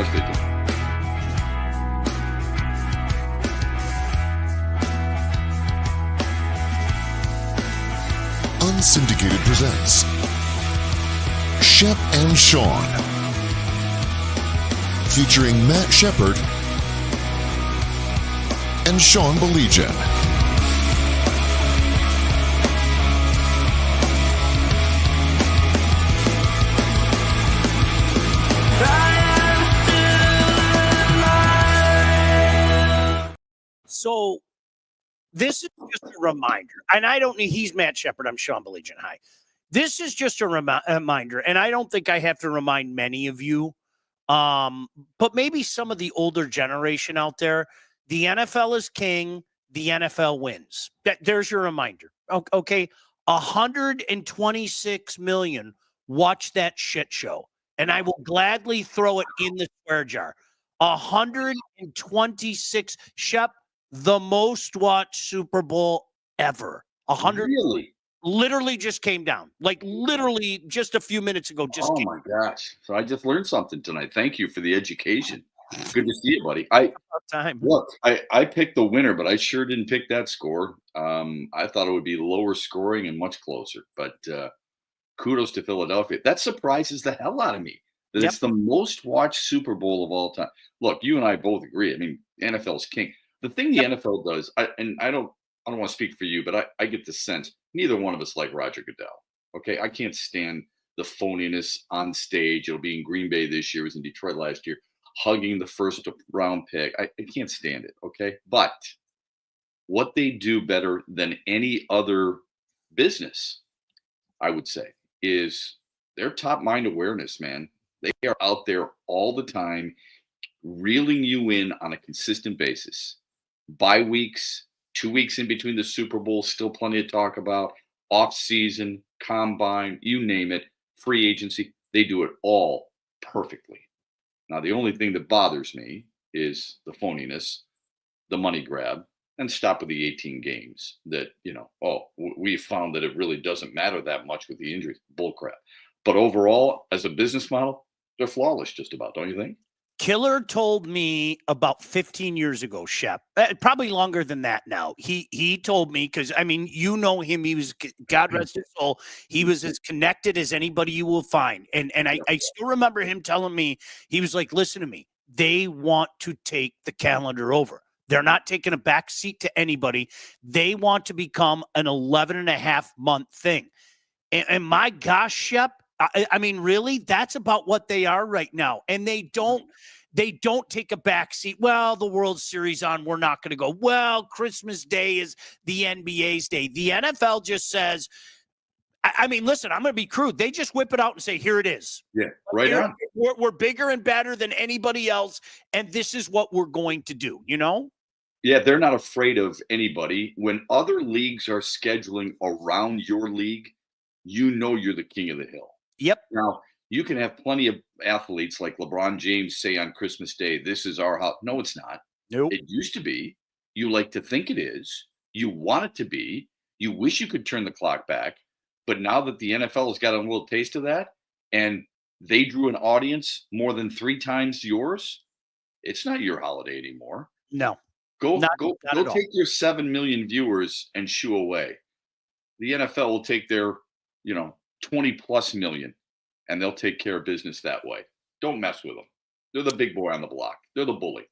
course they do. Unsyndicated presents Shep and Sean, featuring Matt Shepard and Sean Belegian. So this is just a reminder, and I don't need, he's Matt Shepard, I'm Sean Belegian. Hi. This is just a reminder, and I don't think I have to remind many of you, but maybe some of the older generation out there, the NFL is king, the NFL wins. There's your reminder. Okay, 126 million watch that shit show, and I will gladly throw it in the swear jar. 126, Shep, the most watched Super Bowl ever. 100 Really? literally just came down. Like literally just a few minutes ago. Oh my gosh. So I just learned something tonight. Thank you for the education. Good to see you, buddy. I picked the winner, but I sure didn't pick that score. I thought it would be lower scoring and much closer, but kudos to Philadelphia. That surprises the hell out of me that it's the most watched Super Bowl of all time. Look, you and I both agree. I mean, NFL's king. The thing the NFL does, I don't want to speak for you, but I get the sense neither one of us like Roger Goodell. Okay, I can't stand the phoniness on stage. It'll be in Green Bay this year. It was in Detroit last year, hugging the first round pick. I can't stand it. Okay, but what they do better than any other business, I would say, is their top mind awareness, man. They are out there all the time, reeling you in on a consistent basis. Bye weeks, 2 weeks in between the Super Bowl, still plenty to talk about. Off season, combine, you name it, free agency. They do it all perfectly. Now, the only thing that bothers me is the phoniness, the money grab, and stop with the 18 games that, we found that it really doesn't matter that much with the injuries. Bullcrap. But overall, as a business model, they're flawless just about, don't you think? Killer told me about 15 years ago, Shep, probably longer than that now. He told me, because, I mean, you know him. He was, God rest his soul, he was as connected as anybody you will find. And I still remember him telling me, he was like, listen to me, they want to take the calendar over. They're not taking a back seat to anybody. They want to become an 11.5-month thing. And my gosh, Shep, I mean, really, that's about what they are right now. And they don't take a backseat. Well, the World Series on, we're not going to go. Well, Christmas Day is the NBA's day. The NFL just says, I mean, listen, I'm going to be crude. They just whip it out and say, here it is. Yeah, right on. We're bigger and better than anybody else. And this is what we're going to do, Yeah, they're not afraid of anybody. When other leagues are scheduling around your league, you're the king of the hill. Yep. Now, you can have plenty of athletes like LeBron James say on Christmas Day, this is our house. No, it's not. Nope. It used to be. You like to think it is. You want it to be. You wish you could turn the clock back. But now that the NFL has got a little taste of that, and they drew an audience more than 3 times yours, it's not your holiday anymore. No. Go take your 7 million viewers and shoo away. The NFL will take their, 20 plus million, and they'll take care of business that way. Don't mess with them. They're the big boy on the block. They're the bully.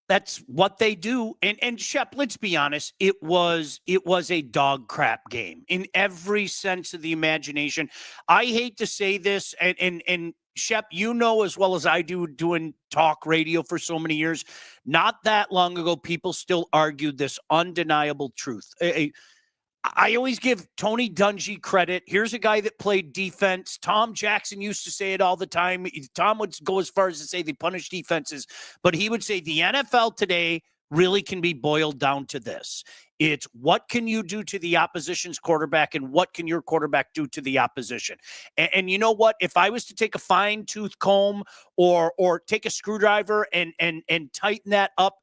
That's what they do. And Shep, let's be honest, it was a dog crap game in every sense of the imagination. I hate to say this, and Shep, as well as I do, doing talk radio for so many years, not that long ago, people still argued this undeniable truth. I always give Tony Dungy credit. Here's a guy that played defense. Tom Jackson used to say it all the time. Tom would go as far as to say they punish defenses, but he would say the NFL today really can be boiled down to this. It's what can you do to the opposition's quarterback and what can your quarterback do to the opposition? And you know what? If I was to take a fine tooth comb or take a screwdriver and tighten that up,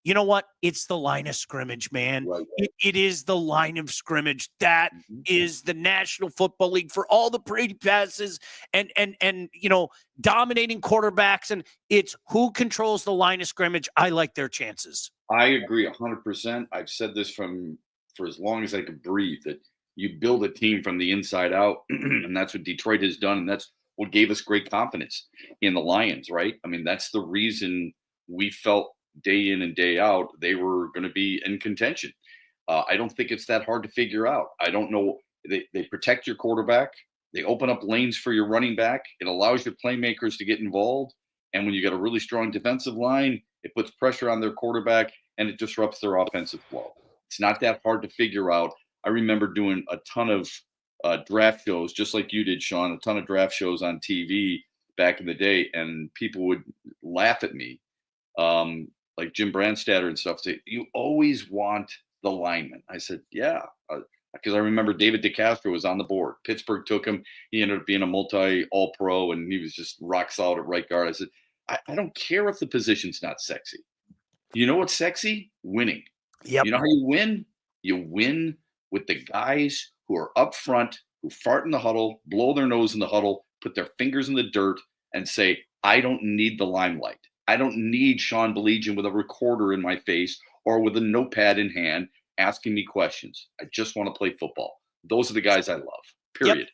You know what? It's the line of scrimmage, man. Right. It is the line of scrimmage. That Mhm. is the National Football League for all the pretty passes and dominating quarterbacks. And it's who controls the line of scrimmage. I like their chances. I agree 100%. I've said this for as long as I could breathe, that you build a team from the inside out, and that's what Detroit has done, and that's what gave us great confidence in the Lions, right? I mean, that's the reason we felt day in and day out they were going to be in contention. I don't think it's that hard to figure out. I don't know. They protect your quarterback. They open up lanes for your running back. It allows your playmakers to get involved. And when you got a really strong defensive line, it puts pressure on their quarterback and it disrupts their offensive flow. It's not that hard to figure out. I remember doing a ton of draft shows, just like you did, Sean, a ton of draft shows on TV back in the day, and people would laugh at me, like Jim Brandstatter and stuff, say, "You always want the lineman." I said, "Yeah," because I remember David DeCastro was on the board. Pittsburgh took him. He ended up being a multi-all-pro, and he was just rock solid at right guard. I said, I don't care if the position's not sexy. You know what's sexy? Winning. Yep. You know how you win? You win with the guys who are up front, who fart in the huddle, blow their nose in the huddle, put their fingers in the dirt, and say, I don't need the limelight. I don't need Sean Belegian with a recorder in my face or with a notepad in hand asking me questions. I just want to play football. Those are the guys I love, period. Yep.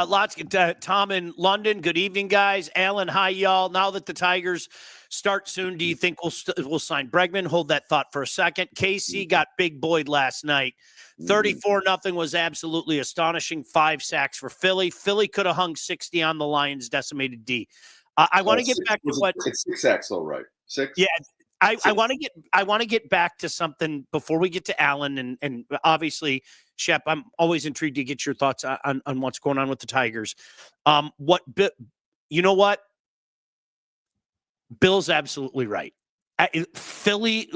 Lots. Tom in London. Good evening, guys. Alan, hi, y'all. Now that the Tigers start soon, do you think we'll sign Bregman? Hold that thought for a second. KC got big boyed last night. 34-0 was absolutely astonishing. 5 sacks for Philly. Philly could have hung 60 on the Lions' decimated D. I want to get back to what 6 sacks, though, right? 6. Yeah. I want to get back to something before we get to Allen and obviously Shep. I'm always intrigued to get your thoughts on what's going on with the Tigers. You know what? Bill's absolutely right. Philly,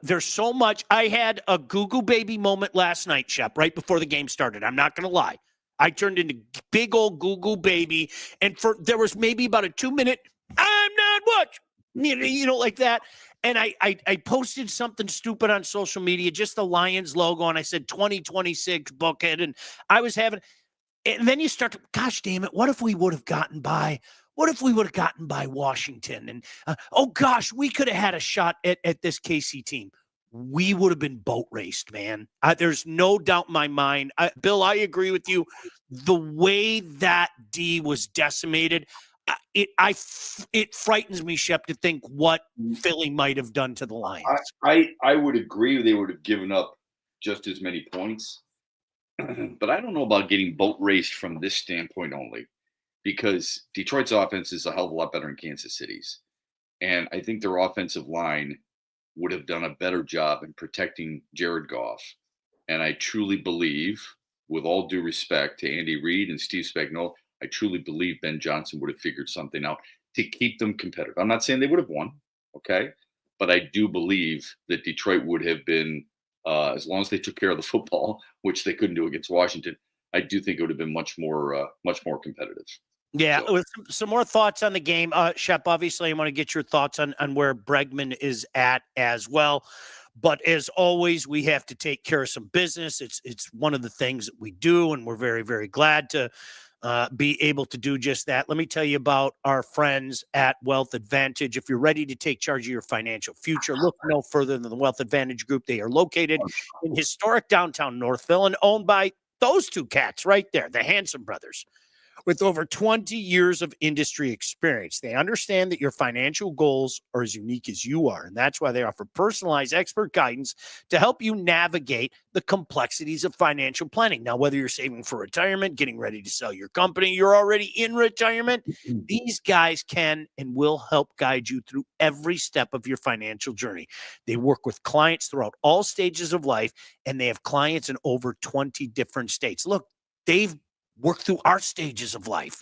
there's so much. I had a Goo baby moment last night, Shep, right before the game started. I'm not going to lie. I turned into big old Goo baby, and there was maybe about a 2-minute. I'm not watching. Like that. And I posted something stupid on social media, just the Lions logo. And I said 2026 bookhead. And I was and then you start to, gosh damn it. What if we would have gotten by Washington? And oh gosh, we could have had a shot at this KC team. We would have been boat raced, man. There's no doubt in my mind. Bill, I agree with you. The way that D was decimated, it frightens me, Shep, to think what Philly might have done to the Lions. I would agree they would have given up just as many points, but I don't know about getting boat raced from this standpoint only, because Detroit's offense is a hell of a lot better than Kansas City's, and I think their offensive line would have done a better job in protecting Jared Goff. And I truly believe, with all due respect to Andy Reid and Steve Spagnuolo, I truly believe Ben Johnson would have figured something out to keep them competitive. I'm not saying they would have won, okay? But I do believe that Detroit would have been, as long as they took care of the football, which they couldn't do against Washington, I do think it would have been much more competitive. Yeah, so. Some more thoughts on the game. Shep, obviously, I want to get your thoughts on where Bregman is at as well. But as always, we have to take care of some business. It's one of the things that we do, and we're very, very glad to be able to do just that. Let me tell you about our friends at Wealth Advantage. If you're ready to take charge of your financial future, look no further than the Wealth Advantage Group. They are located in historic downtown Northville and owned by those two cats right there, the Hanson brothers. With over 20 years of industry experience, they understand that your financial goals are as unique as you are, and that's why they offer personalized expert guidance to help you navigate the complexities of financial planning. Now, whether you're saving for retirement, getting ready to sell your company, you're already in retirement, these guys can and will help guide you through every step of your financial journey. They work with clients throughout all stages of life, and they have clients in over 20 different states. Look, they've work through our stages of life,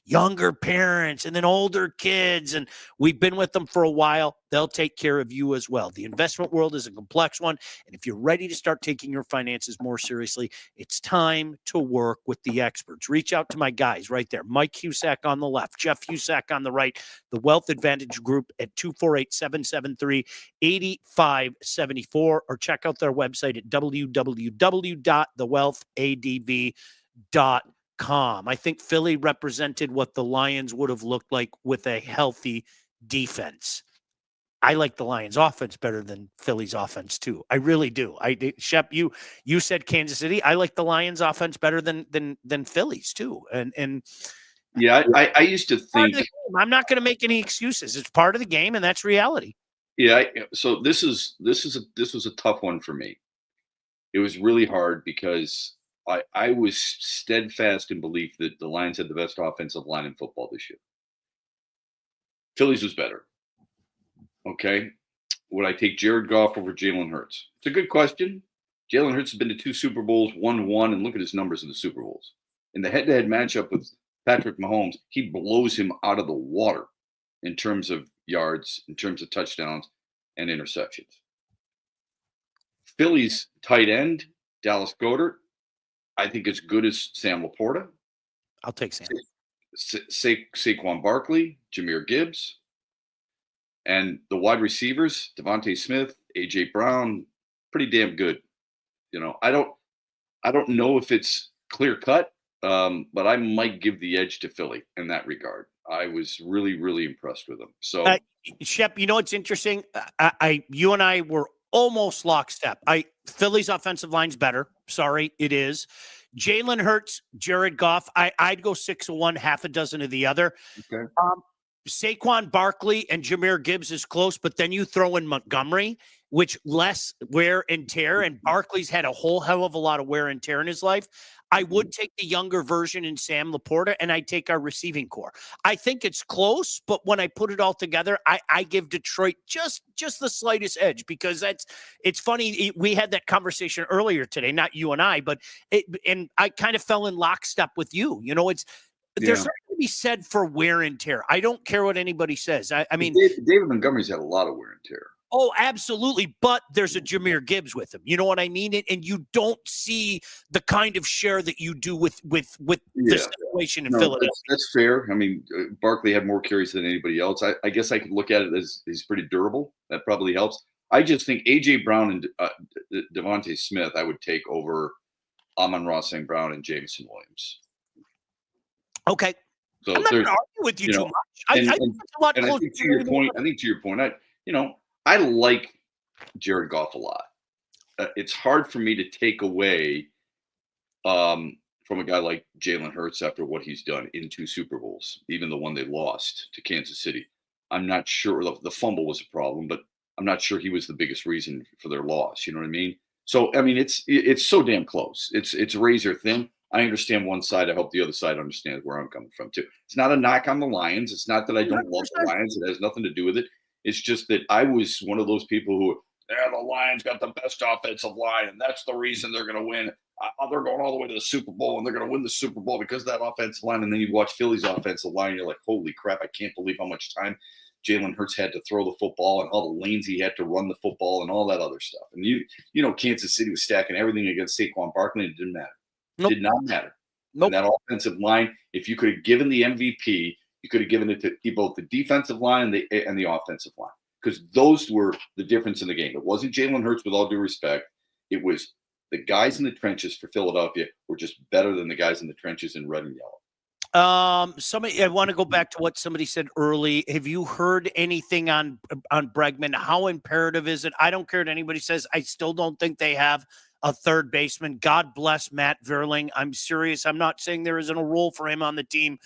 younger parents and then older kids. And we've been with them for a while. They'll take care of you as well. The investment world is a complex one. And if you're ready to start taking your finances more seriously, it's time to work with the experts. Reach out to my guys right there. Mike Husak on the left, Jeff Husak on the right, the Wealth Advantage Group at 248-773-8574, or check out their website at www.thewealthadv.com. I think Philly represented what the Lions would have looked like with a healthy defense. I like the Lions offense better than Philly's offense too. I really do. Shep, you said Kansas City. I like the Lions offense better than Philly's too. And yeah, I used to think I'm not going to make any excuses. It's part of the game, and that's reality. Yeah, so this was a tough one for me. It was really hard because I was steadfast in belief that the Lions had the best offensive line in football this year. Phillies was better. Okay. Would I take Jared Goff over Jalen Hurts? It's a good question. Jalen Hurts has been to 2 Super Bowls, won 1, and look at his numbers in the Super Bowls. In the head-to-head matchup with Patrick Mahomes, he blows him out of the water in terms of yards, in terms of touchdowns and interceptions. Philly's tight end, Dallas Goedert, I think as good as Sam Laporta. I'll take Sam. Saquon Barkley, Jahmyr Gibbs. And the wide receivers, Devontae Smith, A.J. Brown, pretty damn good. I don't know if it's clear cut, but I might give the edge to Philly in that regard. I was really, really impressed with them. So, Shep, it's interesting. You and I were almost lockstep. Philly's offensive line's better. Sorry, it is. Jalen Hurts, Jared Goff. I'd go 6 of one, half a dozen of the other. Okay. Saquon Barkley and Jahmyr Gibbs is close, but then you throw in Montgomery, which less wear and tear, and Barkley's had a whole hell of a lot of wear and tear in his life. I would take the younger version in Sam Laporta, and I take our receiving core. I think it's close, but when I put it all together, I give Detroit just the slightest edge, because it's funny. We had that conversation earlier today, not you and I, but and I kind of fell in lockstep with you. There's something to be said for wear and tear. I don't care what anybody says. I mean, David Montgomery's had a lot of wear and tear. Oh, absolutely. But there's a Jahmyr Gibbs with him. You know what I mean? And you don't see the kind of share that you do with the situation in Philadelphia. That's fair. I mean, Barkley had more carries than anybody else. I guess I could look at it as he's pretty durable. That probably helps. I just think A.J. Brown and Devontae Smith I would take over Amon-Ra St. Brown and Jameson Williams. Okay. So I'm not going to argue with you too much. I think it's a lot closer. I think to your point, I like Jared Goff a lot. It's hard for me to take away from a guy like Jalen Hurts after what he's done in 2 Super Bowls, even the one they lost to Kansas City. I'm not sure the fumble was a problem, but I'm not sure he was the biggest reason for their loss. You know what I mean? So, I mean, it's so damn close. It's razor thin. I understand one side. I hope the other side understands where I'm coming from too. It's not a knock on the Lions. It's not that I don't love the Lions. It has nothing to do with it. It's just that I was one of those people who, the Lions got the best offensive line, and that's the reason they're going to win. They're going all the way to the Super Bowl, and they're going to win the Super Bowl because of that offensive line. And then you watch Philly's offensive line, and you're like, holy crap, I can't believe how much time Jalen Hurts had to throw the football and all the lanes he had to run the football and all that other stuff. And Kansas City was stacking everything against Saquon Barkley, and it didn't matter. Nope. It did not matter. Nope. And that offensive line, if you could have given the MVP, you could have given it to both the defensive line and the offensive line, because those were the difference in the game. It wasn't Jalen Hurts, with all due respect. It was the guys in the trenches for Philadelphia were just better than the guys in the trenches in red and yellow. I want to go back to what somebody said early. Have you heard anything on Bregman? How imperative is it? I don't care what anybody says. I still don't think they have a third baseman. God bless Matt Verling. I'm serious. I'm not saying there isn't a role for him on the team,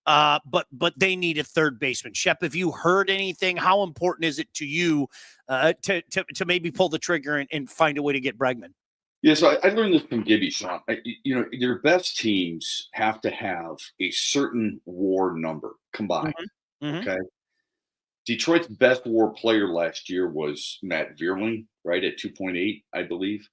but they need a third baseman. Shep, have you heard anything? How important is it to you to maybe pull the trigger and find a way to get Bregman? Yeah, so I learned this from Gibby, Sean. Your best teams have to have a certain WAR number combined. Mm-hmm. Okay. Detroit's best WAR player last year was Matt Verling, right, at 2.8, I believe.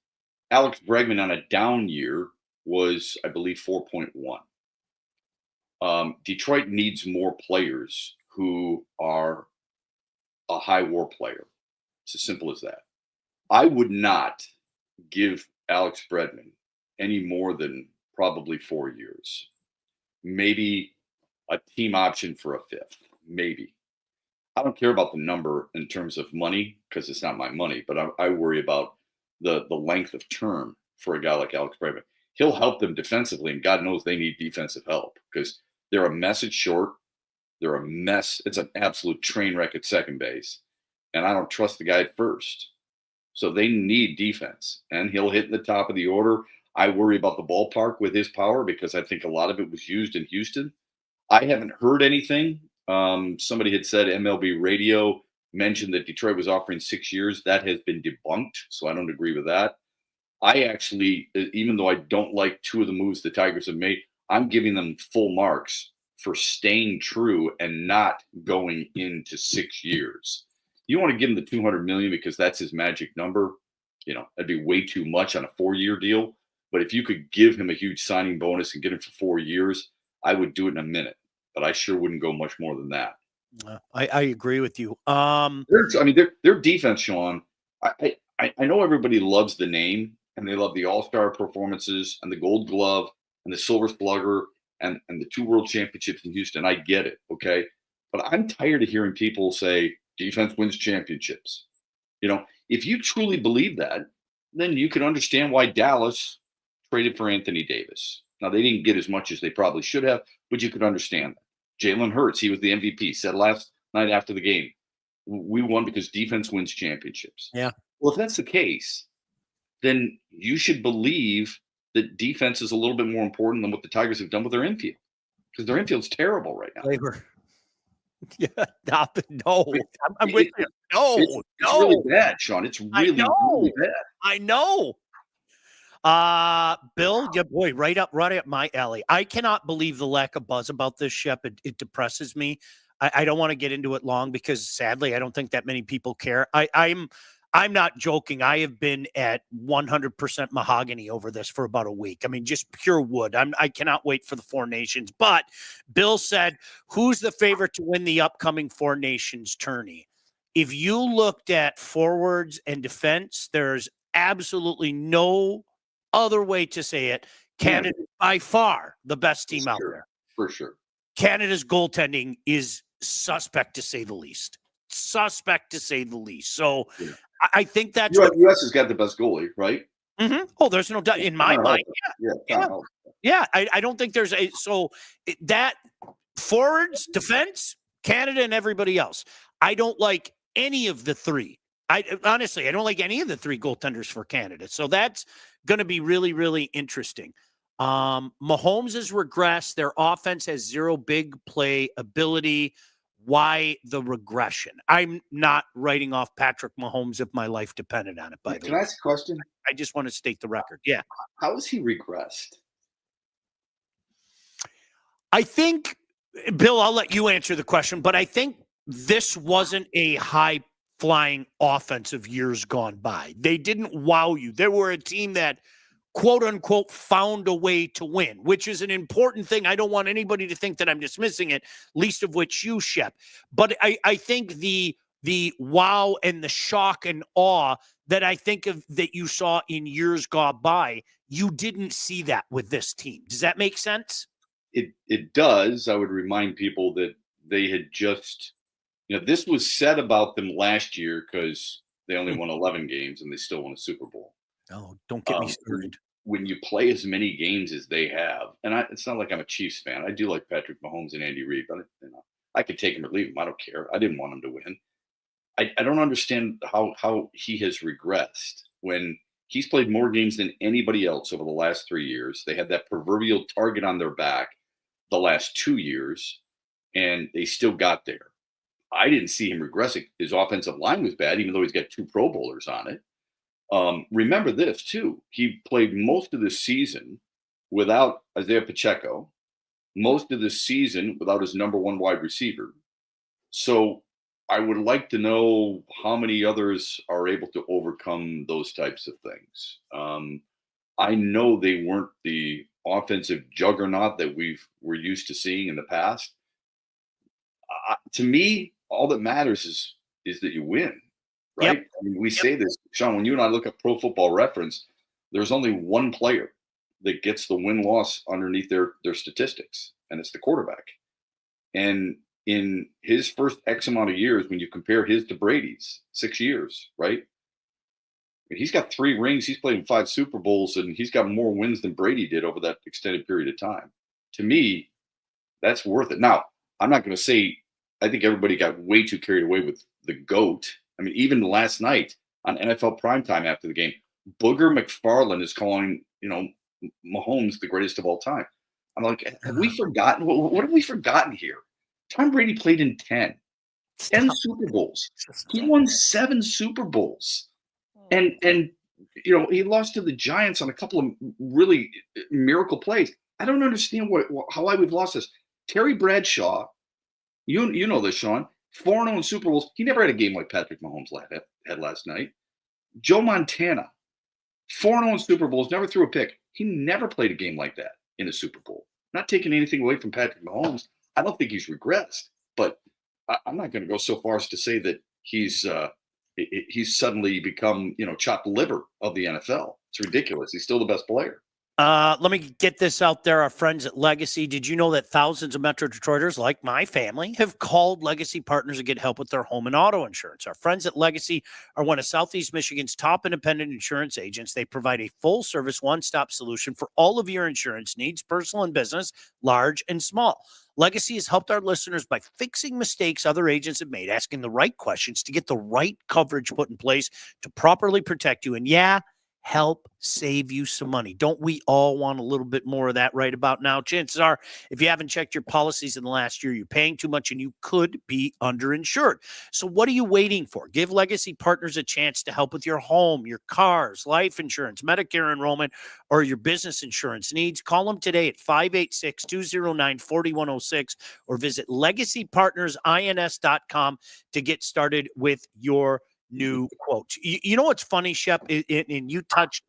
Alex Bregman on a down year was, I believe, 4.1. Detroit needs more players who are a high WAR player. It's as simple as that. I would not give Alex Bregman any more than probably 4 years. Maybe a team option for a fifth. Maybe. I don't care about the number in terms of money because it's not my money, but I worry about the length of term for a guy like Alex Bregman. He'll help them defensively, and God knows they need defensive help because they're a mess at short. They're a mess. It's an absolute train wreck at second base, and I don't trust the guy at first. So they need defense, and he'll hit in the top of the order. I worry about the ballpark with his power because I think a lot of it was used in Houston. I haven't heard anything. Somebody had said MLB Radio mentioned that Detroit was offering 6 years. That has been debunked, so I don't agree with that. I actually, even though I don't like two of the moves the Tigers have made, I'm giving them full marks for staying true and not going into 6 years. You want to give him the $200 million because that's his magic number. That'd be way too much on a 4-year deal. But if you could give him a huge signing bonus and get him for 4 years, I would do it in a minute. But I sure wouldn't go much more than that. I agree with you. Their defense, Sean. I know everybody loves the name and they love the All-Star performances and the Gold Glove and the Silver Slugger and the 2 World Championships in Houston. I get it, okay, but I'm tired of hearing people say defense wins championships. If you truly believe that, then you can understand why Dallas traded for Anthony Davis. Now, they didn't get as much as they probably should have, but you could understand that. Jalen Hurts, he was the MVP, said last night after the game, we won because defense wins championships. Yeah. Well, if that's the case, then you should believe that defense is a little bit more important than what the Tigers have done with their infield because their infield's terrible right now. Yeah, no. I'm with you. No, it's really bad, Sean. It's really bad. I know. Bill, yeah, boy, right up my alley. I cannot believe the lack of buzz about this, Shep. It depresses me. I don't want to get into it long because sadly, I don't think that many people care. I'm not joking. I have been at 100% mahogany over this for about a week. I mean, just pure wood. I cannot wait for the Four Nations. But Bill said, who's the favorite to win the upcoming Four Nations tourney? If you looked at forwards and defense, there's absolutely no other way to say it. Canada by far the best team out there. For sure. Canada's goaltending is suspect to say the least. So I think that's U.S. has got the best goalie, right? Mm-hmm. Oh, there's no doubt in my mind. Yeah. I don't think there's that forwards, defense, Canada, and everybody else. I don't like any of the three. Honestly, I don't like any of the 3 goaltenders for Canada. So that's going to be really, really interesting. Mahomes has regressed. Their offense has 0 big play ability. Why the regression? I'm not writing off Patrick Mahomes if my life depended on it, by the way. Can I ask a question? I just want to state the record. Yeah. How has he regressed? I think, Bill, I'll let you answer the question, but I think this wasn't a high-flying offense of years gone by. They didn't wow you. They were a team that, quote-unquote, found a way to win, which is an important thing. I don't want anybody to think that I'm dismissing it, least of which you, Shep. But I think the wow and the shock and awe that I think of that you saw in years gone by, you didn't see that with this team. Does that make sense? It does. I would remind people that they had just, this was said about them last year because they only won 11 games and they still won a Super Bowl. Oh, don't get me started. When you play as many games as they have, and it's not like I'm a Chiefs fan. I do like Patrick Mahomes and Andy Reid, but I could take him or leave him. I don't care. I didn't want him to win. I don't understand how he has regressed when he's played more games than anybody else over the last 3 years. They had that proverbial target on their back the last 2 years, and they still got there. I didn't see him regressing. His offensive line was bad, even though he's got 2 Pro Bowlers on it. Remember this, too. He played most of the season without Isaiah Pacheco, most of the season without his number 1 wide receiver. So I would like to know how many others are able to overcome those types of things. I know they weren't the offensive juggernaut that we're used to seeing in the past. To me, all that matters is that you win, Yep. right? I mean, we Yep. say this, Sean. When you and I look at Pro Football Reference, there's only one player that gets the win loss underneath their statistics, and it's the quarterback. And in his first X amount of years, when you compare his to Brady's, 6 years, right? He's got 3 rings. He's played in 5 Super Bowls, and he's got more wins than Brady did over that extended period of time. To me, that's worth it. Now, I'm not going to say I think everybody got way too carried away with the GOAT. I mean, even last night on NFL primetime after the game, Booger McFarland is calling, Mahomes the greatest of all time. I'm like, have we forgotten? What have we forgotten here? Tom Brady played in 10 Super Bowls. He won 7 Super Bowls. And he lost to the Giants on a couple of really miracle plays. I don't understand how we've lost this. Terry Bradshaw, you know this, Sean, 4-0 in Super Bowls. He never had a game like Patrick Mahomes had last night. Joe Montana, 4-0 in Super Bowls, never threw a pick. He never played a game like that in a Super Bowl. Not taking anything away from Patrick Mahomes. I don't think he's regressed, but I'm not going to go so far as to say that he's suddenly become, chopped liver of the NFL. It's ridiculous. He's still the best player. Let me get this out there. Our friends at Legacy, did you know that thousands of Metro Detroiters, like my family, have called Legacy Partners to get help with their home and auto insurance? Our friends at Legacy are one of Southeast Michigan's top independent insurance agents. They provide a full-service, one-stop solution for all of your insurance needs, personal and business, large and small. Legacy has helped our listeners by fixing mistakes other agents have made, asking the right questions to get the right coverage put in place to properly protect you. And help save you some money. Don't we all want a little bit more of that right about now? Chances are, if you haven't checked your policies in the last year, you're paying too much and you could be underinsured. So what are you waiting for? Give Legacy Partners a chance to help with your home, your cars, life insurance, Medicare enrollment, or your business insurance needs. Call them today at 586-209-4106 or visit legacypartnersins.com to get started with your new quote. You know what's funny, Shep? And you touched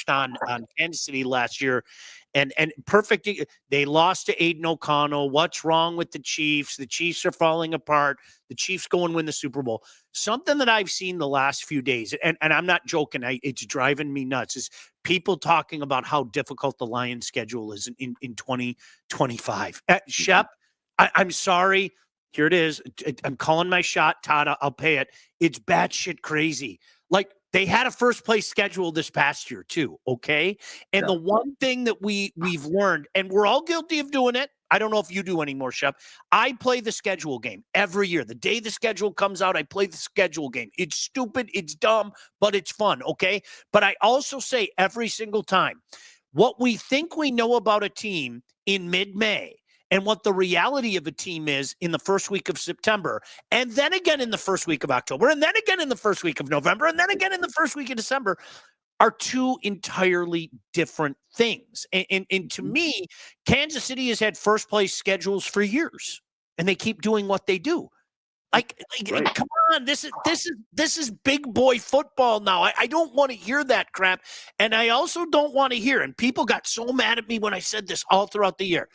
on Kansas City last year, and perfect. They lost to Aiden O'Connell. What's wrong with the Chiefs? The Chiefs are falling apart. The Chiefs go and win the Super Bowl. Something that I've seen the last few days, and I'm not joking. It's driving me nuts. Is people talking about how difficult the Lions' schedule is in 2025. Shep, I'm sorry. Here it is. I'm calling my shot, Todd. I'll pay it. It's batshit crazy. Like, they had a first place schedule this past year too, okay? And the one thing that we've learned, and we're all guilty of doing it. I don't know if you do anymore, Shep. I play the schedule game every year. The day the schedule comes out, I play the schedule game. It's stupid, it's dumb, but it's fun, okay? But I also say every single time, what we think we know about a team in mid-May and what the reality of a team is in the first week of September, and then again in the first week of October, and then again in the first week of November, and then again in the first week of December, are two entirely different things. And to me, Kansas City has had first place schedules for years, and they keep doing what they do. Like right. Come on, this is big boy football now. I don't want to hear that crap, and I also don't want to hear. And people got so mad at me when I said this all throughout the year.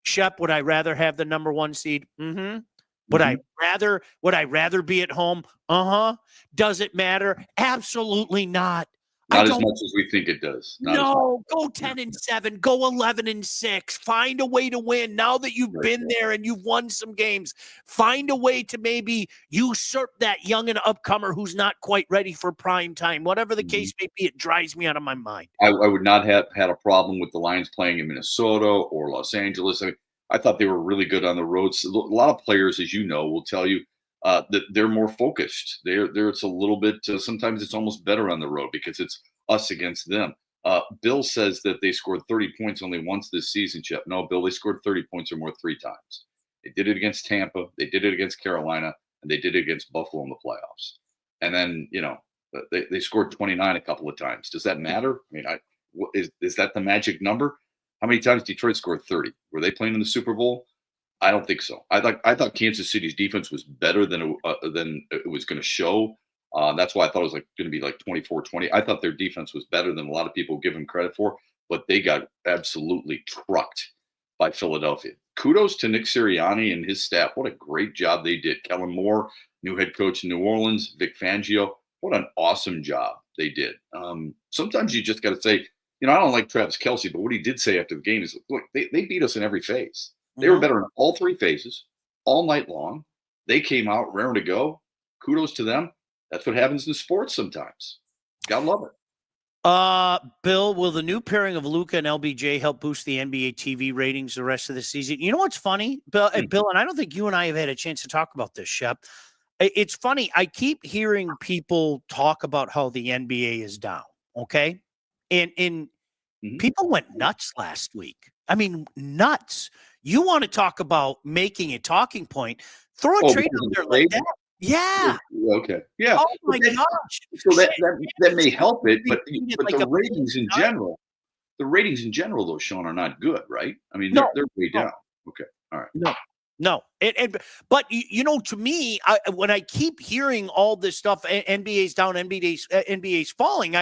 Shep, would I rather have the number 1 seed? Mm-hmm. Would I rather be at home? Uh-huh. Does it matter? Absolutely not. Not as much as we think it does. No, go 10-7, go 11-6. Find a way to win. Now that you've been there and you've won some games, find a way to maybe usurp that young and upcomer who's not quite ready for prime time. Whatever the case may be, it drives me out of my mind. I would not have had a problem with the Lions playing in Minnesota or Los Angeles. I thought they were really good on the roads. A lot of players, as you know, will tell you that they're more focused. It's a little bit. Sometimes it's almost better on the road because it's us against them. Bill says that they scored 30 points only once this season, Chip. No, Bill, they scored 30 points or more 3 times. They did it against Tampa. They did it against Carolina, and they did it against Buffalo in the playoffs. And then they scored 29 a couple of times. Does that matter? I mean, is that the magic number? How many times Detroit scored 30? Were they playing in the Super Bowl? I don't think so. I thought Kansas City's defense was better than it was going to show. That's why I thought it was like going to be like 24-20. I thought their defense was better than a lot of people give them credit for, but they got absolutely trucked by Philadelphia. Kudos to Nick Sirianni and his staff. What a great job they did. Kellen Moore, new head coach in New Orleans, Vic Fangio. What an awesome job they did. Sometimes you just got to say, I don't like Travis Kelce, but what he did say after the game is, look, they beat us in every phase. They were better in all three phases all night long. They came out raring to go. Kudos to them. That's what happens in sports sometimes. Gotta love it. Bill, will the new pairing of Luka and LBJ help boost the NBA TV ratings the rest of the season? You know what's funny, Bill, and I don't think you and I have had a chance to talk about this, Shep. It's funny. I keep hearing people talk about how the NBA is down, okay? And people went nuts last week. I mean, nuts. You want to talk about making a talking point, throw a trade out there like that. Yeah. Okay. Yeah. Oh my gosh. So that may help it, but the ratings in general, though, Sean, are not good, right? I mean, they're way down. Okay. All right. No. But to me, when I keep hearing all this stuff, NBA's down, NBA's falling.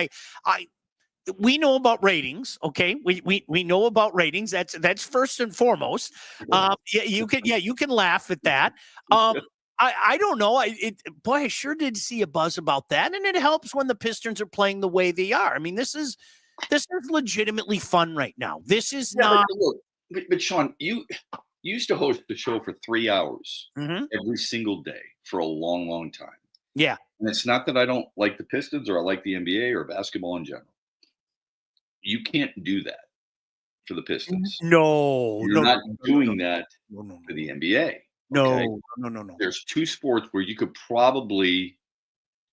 We know about ratings, okay? We know about ratings. That's first and foremost. You can laugh at that. I don't know. I sure did see a buzz about that, and it helps when the Pistons are playing the way they are. I mean, this is legitimately fun right now. This is not. But Sean, you used to host the show for 3 hours every single day for a long, long time. Yeah, and it's not that I don't like the Pistons or I like the NBA or basketball in general. You can't do that for the Pistons. No, you're not doing that for the NBA. Okay? No. There's two sports where you could probably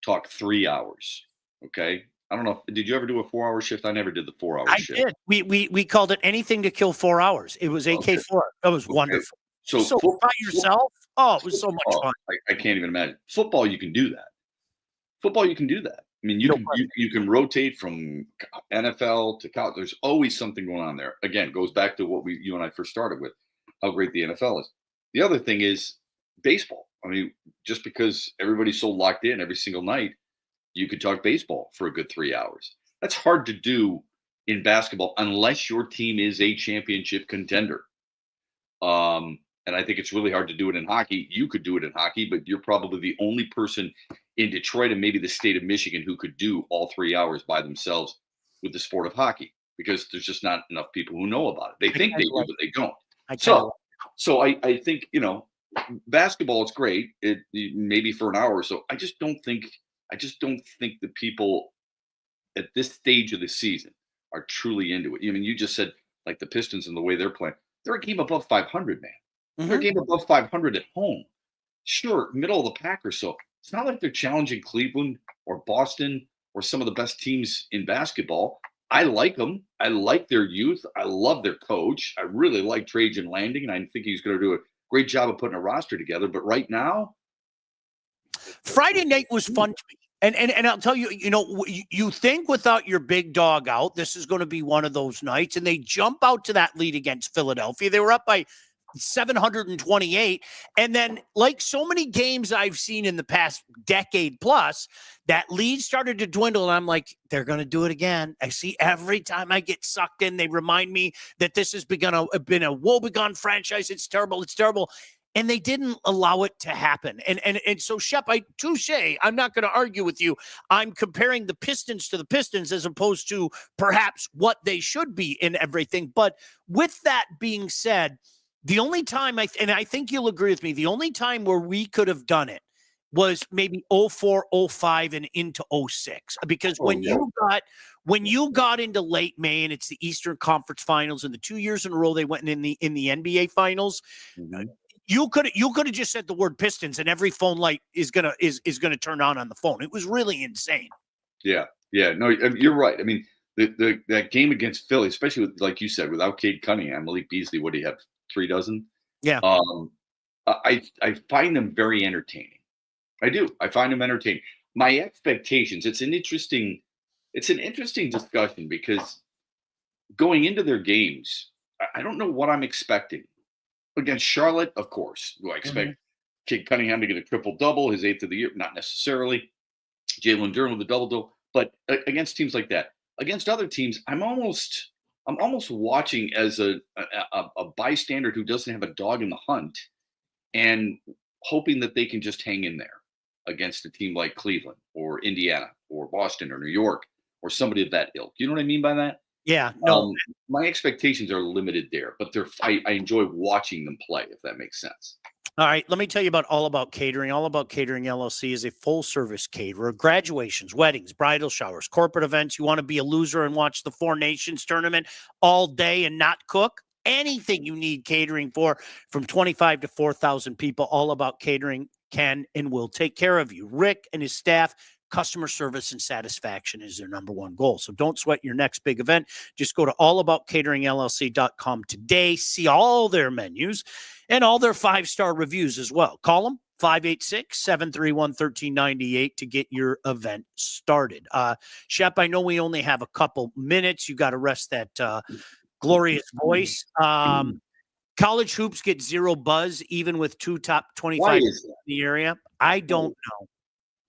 talk 3 hours. Okay. I don't know. Did you ever do a 4-hour shift? I never did the 4-hour shift. I did. We called it anything to kill 4 hours. It was AK4. It was wonderful. So by yourself. It was so much fun. I can't even imagine. Football, you can do that. I mean, you can rotate from NFL to college. There's always something going on there. Again, goes back to what you and I first started with, how great the NFL is. The other thing is baseball. I mean, just because everybody's so locked in every single night, you could talk baseball for a good 3 hours. That's hard to do in basketball unless your team is a championship contender. And I think it's really hard to do it in hockey. You could do it in hockey, but you're probably the only person in Detroit and maybe the state of Michigan who could do all 3 hours by themselves with the sport of hockey, because there's just not enough people who know about it. They think they do, but they don't. So I think, basketball is great. It maybe for an hour or so. I just don't think the people at this stage of the season are truly into it. I mean, you just said like the Pistons and the way they're playing. They're a game above 500, man. They're a game above 500 at home. Sure, middle of the pack or so. It's not like they're challenging Cleveland or Boston or some of the best teams in basketball. I like them. I like their youth. I love their coach. I really like Trajan Landing, and I think he's going to do a great job of putting a roster together. But right now, Friday night was fun to me. And I'll tell you, you think without your big dog out, this is going to be one of those nights, and they jump out to that lead against Philadelphia. They were up by 728. And then, like so many games I've seen in the past decade plus, that lead started to dwindle. And I'm like, they're going to do it again. I see every time I get sucked in, they remind me that this has been a woebegone franchise. It's terrible. It's terrible. And they didn't allow it to happen. And so, Shep, touche. I'm not going to argue with you. I'm comparing the Pistons to the Pistons as opposed to perhaps what they should be in everything. But with that being said, the only time and I think you'll agree with me, the only time where we could have done it was maybe 04, 05 and into 06. Because when you got into late May and it's the Eastern Conference Finals, and the 2 years in a row they went in the NBA Finals, you could have just said the word Pistons and every phone light is gonna turn on the phone. It was really insane. Yeah. No, you're right. I mean, that game against Philly, especially with, like you said, without Cade Cunningham, Malik Beasley, what do you have? 3 dozen? Yeah. I find them very entertaining. I do. I find them entertaining. My expectations, it's an interesting discussion, because going into their games, I don't know what I'm expecting. Against Charlotte, of course. Do I expect Cade Cunningham to get a triple-double, his 8th of the year? Not necessarily. Jalen Durham with a double-double. But against teams like that, against other teams, I'm almost watching as a bystander who doesn't have a dog in the hunt and hoping that they can just hang in there against a team like Cleveland or Indiana or Boston or New York or somebody of that ilk. You know what I mean by that? Yeah, no. My expectations are limited there, but I enjoy watching them play, if that makes sense. All right, let me tell you about All About Catering. All About Catering LLC is a full-service caterer. Graduations, weddings, bridal showers, corporate events. You want to be a loser and watch the Four Nations tournament all day and not cook? Anything you need catering for, from 25 to 4,000 people, All About Catering can and will take care of you. Rick and his staff, customer service and satisfaction is their number one goal. So don't sweat your next big event. Just go to allaboutcateringllc.com today. See all their menus and all their 5-star reviews as well. Call them 586-731-1398 to get your event started. Shep, I know we only have a couple minutes. You got to rest that glorious voice. College hoops get zero buzz, even with 2 top 25 in the area. I don't know.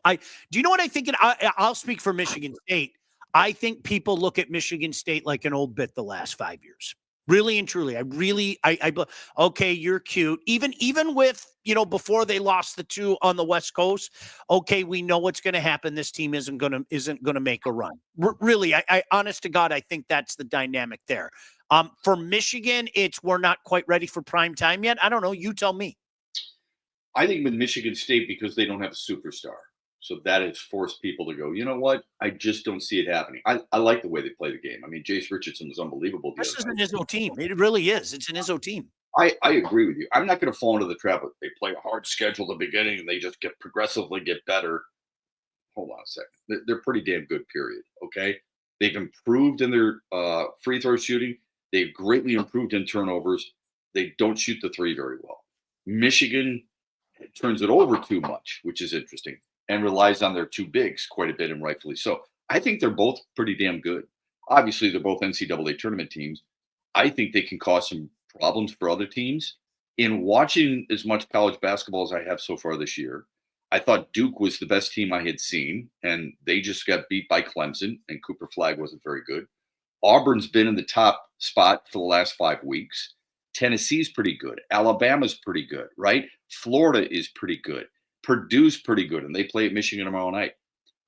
Do you know what I think? I'll speak for Michigan State. I think people look at Michigan State like an old bit the last 5 years. Really and truly. Okay, you're cute. Even with, before they lost the 2 on the West Coast, okay, we know what's going to happen. This team isn't going to make a run. Really, I honest to God, I think that's the dynamic there. For Michigan, we're not quite ready for prime time yet. I don't know. You tell me. I think with Michigan State, because they don't have a superstar. So that has forced people to go, you know what? I just don't see it happening. I like the way they play the game. I mean, Jace Richardson was unbelievable. This is an Izzo team. It really is. It's an Izzo team. I agree with you. I'm not going to fall into the trap of they play a hard schedule at the beginning and they just progressively get better. Hold on a second. They're pretty damn good, period. Okay? They've improved in their free throw shooting. They've greatly improved in turnovers. They don't shoot the 3 very well. Michigan turns it over too much, which is interesting, and relies on their 2 bigs quite a bit, and rightfully so. I think they're both pretty damn good. Obviously, they're both NCAA tournament teams. I think they can cause some problems for other teams. In watching as much college basketball as I have so far this year, I thought Duke was the best team I had seen, and they just got beat by Clemson, and Cooper Flagg wasn't very good. Auburn's been in the top spot for the last 5 weeks. Tennessee's pretty good. Alabama's pretty good, right? Florida is pretty good. Purdue's pretty good, and they play at Michigan tomorrow night.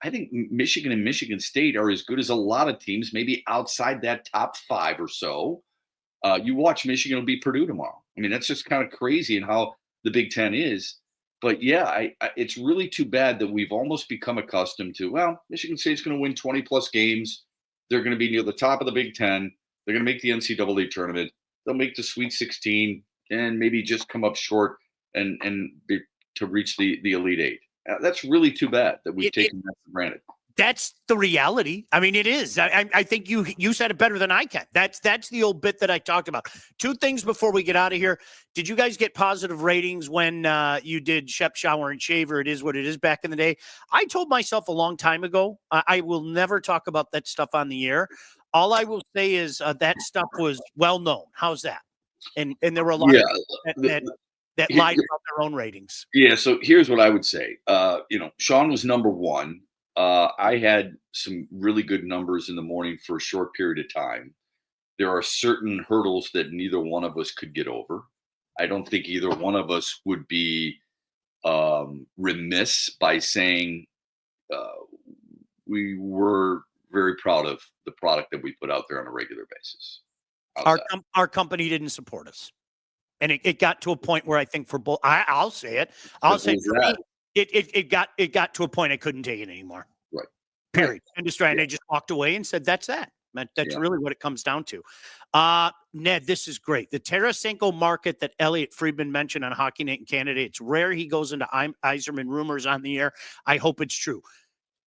I think Michigan and Michigan State are as good as a lot of teams, maybe outside that top 5 or so. You watch Michigan will beat Purdue tomorrow. I mean, that's just kind of crazy in how the Big Ten is. But, yeah, it's really too bad that we've almost become accustomed to, well, Michigan State's going to win 20-plus games. They're going to be near the top of the Big Ten. They're going to make the NCAA tournament. They'll make the Sweet 16 and maybe just come up short and to reach the Elite 8. That's really too bad that we've taken that for granted. That's the reality. I mean, it is. I think you said it better than I can. That's the old bit that I talked about. 2 things before we get out of here. Did you guys get positive ratings when you did Shep Shower and Shaver? It is what it is back in the day. I told myself a long time ago, I will never talk about that stuff on the air. All I will say is that stuff was well known. How's that? And there were a lot of that lied about their own ratings. Yeah, so here's what I would say. Sean was number 1. I had some really good numbers in the morning for a short period of time. There are certain hurdles that neither one of us could get over. I don't think either one of us would be remiss by saying we were very proud of the product that we put out there on a regular basis. Our company didn't support us. And it got to a point where I think for both, I'll say it. I'll say for me, it got to a point I couldn't take it anymore. Right. Period. And I just walked away and said, that's that. That's really what it comes down to. Ned, this is great. The Tarasenko market that Elliot Friedman mentioned on Hockey Night in Canada, it's rare he goes into Yzerman rumors on the air. I hope it's true.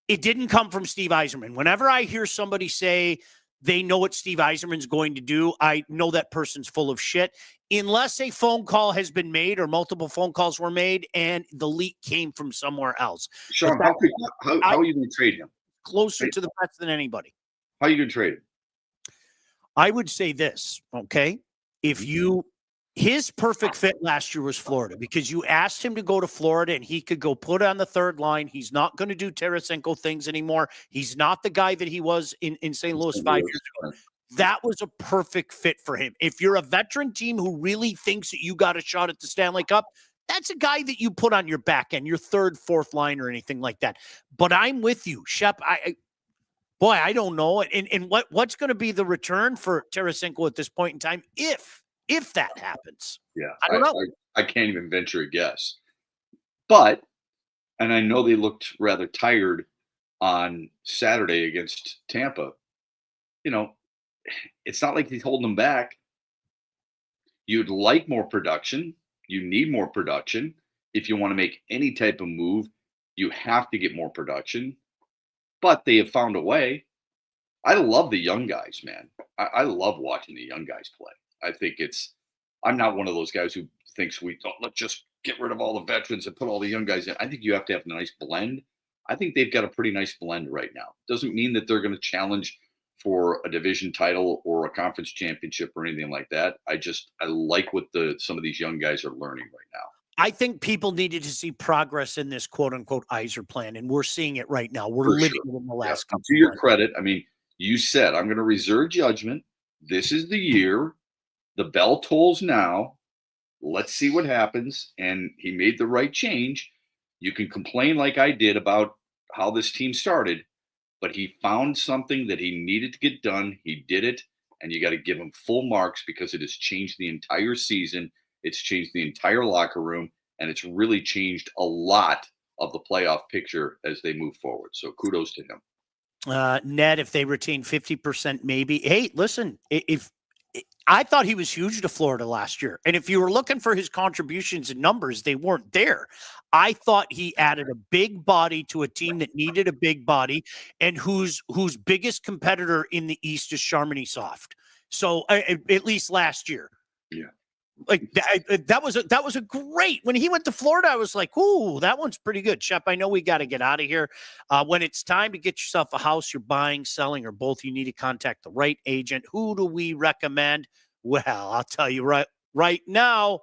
It didn't come from Steve Yzerman. Whenever I hear somebody say they know what Steve Yzerman's going to do, I know that person's full of shit. Unless a phone call has been made or multiple phone calls were made and the leak came from somewhere else. Sean, how are you going to trade him? Closer to the best than anybody. How are you going to trade him? I would say this, okay? If you His perfect fit last year was Florida because you asked him to go to Florida and he could go put on the third line. He's not going to do Tarasenko things anymore. He's not the guy that he was in St. Louis 5 years ago. That was a perfect fit for him. If you're a veteran team who really thinks that you got a shot at the Stanley Cup, that's a guy that you put on your back end, your third, fourth line or anything like that. But I'm with you, Shep. I don't know. And what's going to be the return for Tarasenko at this point in time if that happens? Yeah, I don't know. I can't even venture a guess. But, and I know they looked rather tired on Saturday against Tampa. It's not like he's holding them back. You'd like more production. You need more production. If you want to make any type of move, you have to get more production. But they have found a way. I love the young guys, man. I love watching the young guys play. I think I'm not one of those guys who thinks let's just get rid of all the veterans and put all the young guys in. I think you have to have a nice blend. I think they've got a pretty nice blend right now. Doesn't mean that they're going to challenge for a division title or a conference championship or anything like that. I like what some of these young guys are learning right now. I think people needed to see progress in this quote unquote Iser plan, and we're seeing it right now. We're living in the last couple. To your credit, I mean, you said I'm going to reserve judgment. This is the year. The bell tolls now. Let's see what happens. And he made the right change. You can complain like I did about how this team started, but he found something that he needed to get done. He did it, and you got to give him full marks because it has changed the entire season. It's changed the entire locker room, and it's really changed a lot of the playoff picture as they move forward. So kudos to him. Ned, if they retain 50%, maybe. Hey, listen, if I thought he was huge to Florida last year, and if you were looking for his contributions and numbers, they weren't there. I thought he added a big body to a team that needed a big body, and whose biggest competitor in the East is Charmany Soft. So at least last year, yeah. Like that was a great. When he went to Florida, I was like, "Ooh, that one's pretty good." Shep, I know we got to get out of here. When it's time to get yourself a house, you're buying, selling, or both, you need to contact the right agent. Who do we recommend? Well, I'll tell you right now.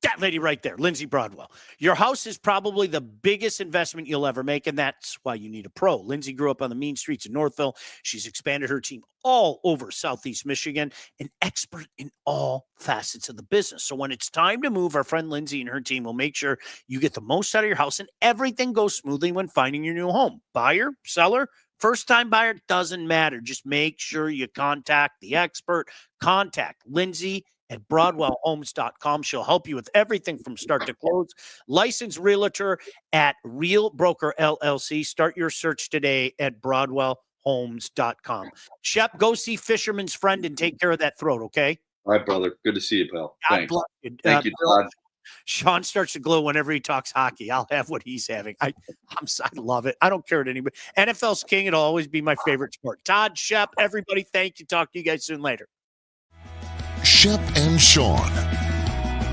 That lady right there, Lindsay Broadwell. Your house is probably the biggest investment you'll ever make, and that's why you need a pro. Lindsay grew up on the mean streets of Northville. She's expanded her team all over Southeast Michigan, an expert in all facets of the business. So when it's time to move, our friend Lindsay and her team will make sure you get the most out of your house and everything goes smoothly when finding your new home. Buyer, seller, first-time buyer, doesn't matter. Just make sure you contact the expert. Contact Lindsay at BroadwellHomes.com. She'll help you with everything from start to close. Licensed realtor at Real Broker LLC. Start your search today at BroadwellHomes.com. Shep, go see Fisherman's Friend and take care of that throat, okay? All right, brother. Good to see you, pal. Thanks. Thank you, Todd. Sean starts to glow whenever he talks hockey. I'll have what he's having. I love it. I don't care what anybody. NFL's king. It'll always be my favorite sport. Todd, Shep, everybody, thank you. Talk to you guys soon later. Shep and Sean,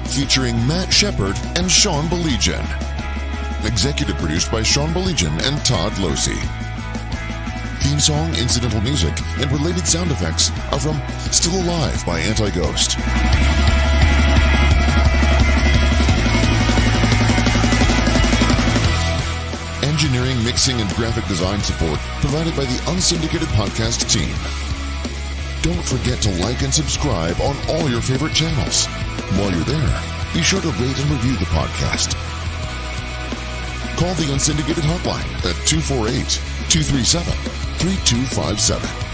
featuring Matt Shepard and Sean Baligian. Executive produced by Sean Baligian and Todd Losey. Theme song, incidental music, and related sound effects are from Still Alive by Anti-Ghost. Engineering, mixing, and graphic design support provided by the Unsyndicated Podcast team. Don't forget to like and subscribe on all your favorite channels. While you're there, be sure to rate and review the podcast. Call the Unsyndicated hotline at 248-237-3257.